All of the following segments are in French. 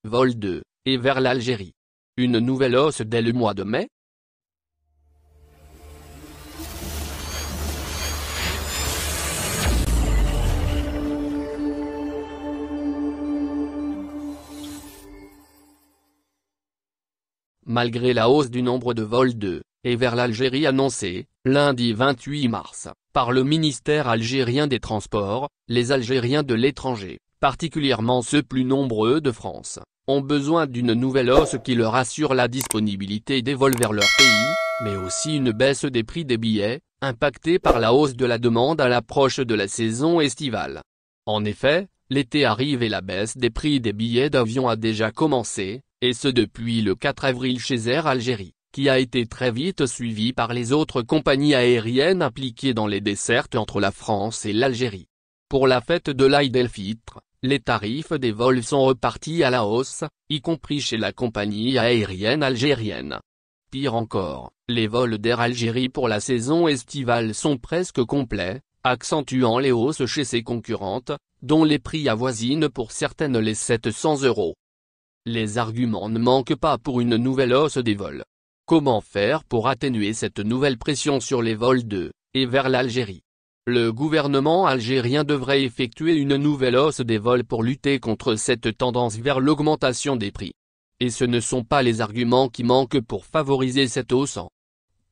Vol 2, et vers l'Algérie. Une nouvelle hausse dès le mois de mai? Malgré la hausse du nombre de vols de et vers l'Algérie annoncée, lundi 28 mars, par le ministère algérien des Transports, les Algériens de l'étranger, particulièrement ceux plus nombreux de France, ont besoin d'une nouvelle hausse qui leur assure la disponibilité des vols vers leur pays, mais aussi une baisse des prix des billets, impactés par la hausse de la demande à l'approche de la saison estivale. En effet, l'été arrive et la baisse des prix des billets d'avion a déjà commencé, et ce depuis le 4 avril chez Air Algérie, qui a été très vite suivi par les autres compagnies aériennes impliquées dans les dessertes entre la France et l'Algérie. Pour la fête de l'Aïd el-Fitr, les tarifs des vols sont repartis à la hausse, y compris chez la compagnie aérienne algérienne. Pire encore, les vols d'Air Algérie pour la saison estivale sont presque complets, accentuant les hausses chez ses concurrentes, dont les prix avoisinent pour certaines les 700 €. Les arguments ne manquent pas pour une nouvelle hausse des vols. Comment faire pour atténuer cette nouvelle pression sur les vols de et vers l'Algérie? Le gouvernement algérien devrait effectuer une nouvelle hausse des vols pour lutter contre cette tendance vers l'augmentation des prix. Et ce ne sont pas les arguments qui manquent pour favoriser cette hausse.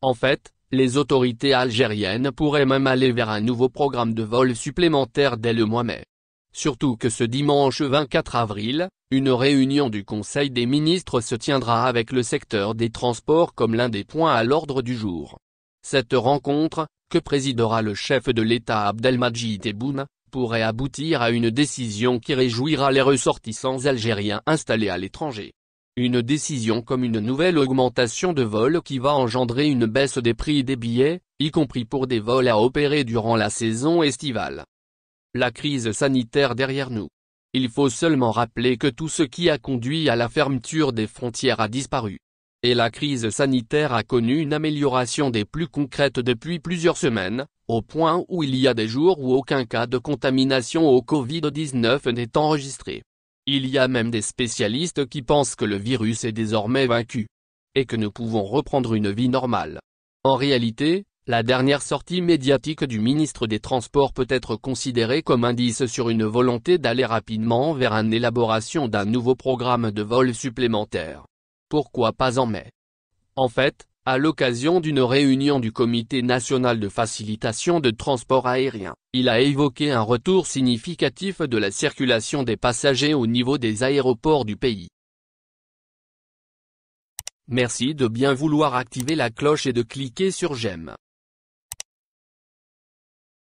En fait, les autorités algériennes pourraient même aller vers un nouveau programme de vols supplémentaires dès le mois mai. Surtout que ce dimanche 24 avril, une réunion du Conseil des ministres se tiendra avec le secteur des transports comme l'un des points à l'ordre du jour. Cette rencontre, que présidera le chef de l'État Abdelmadjid Tebboune, pourrait aboutir à une décision qui réjouira les ressortissants algériens installés à l'étranger. Une décision comme une nouvelle augmentation de vols qui va engendrer une baisse des prix des billets, y compris pour des vols à opérer durant la saison estivale. La crise sanitaire derrière nous. Il faut seulement rappeler que tout ce qui a conduit à la fermeture des frontières a disparu. Et la crise sanitaire a connu une amélioration des plus concrètes depuis plusieurs semaines, au point où il y a des jours où aucun cas de contamination au Covid-19 n'est enregistré. Il y a même des spécialistes qui pensent que le virus est désormais vaincu. Et que nous pouvons reprendre une vie normale. En réalité, la dernière sortie médiatique du ministre des Transports peut être considérée comme indice sur une volonté d'aller rapidement vers une élaboration d'un nouveau programme de vol supplémentaire. Pourquoi pas en mai? En fait, à l'occasion d'une réunion du Comité national de facilitation de transport aérien, il a évoqué un retour significatif de la circulation des passagers au niveau des aéroports du pays. Merci de bien vouloir activer la cloche et de cliquer sur j'aime.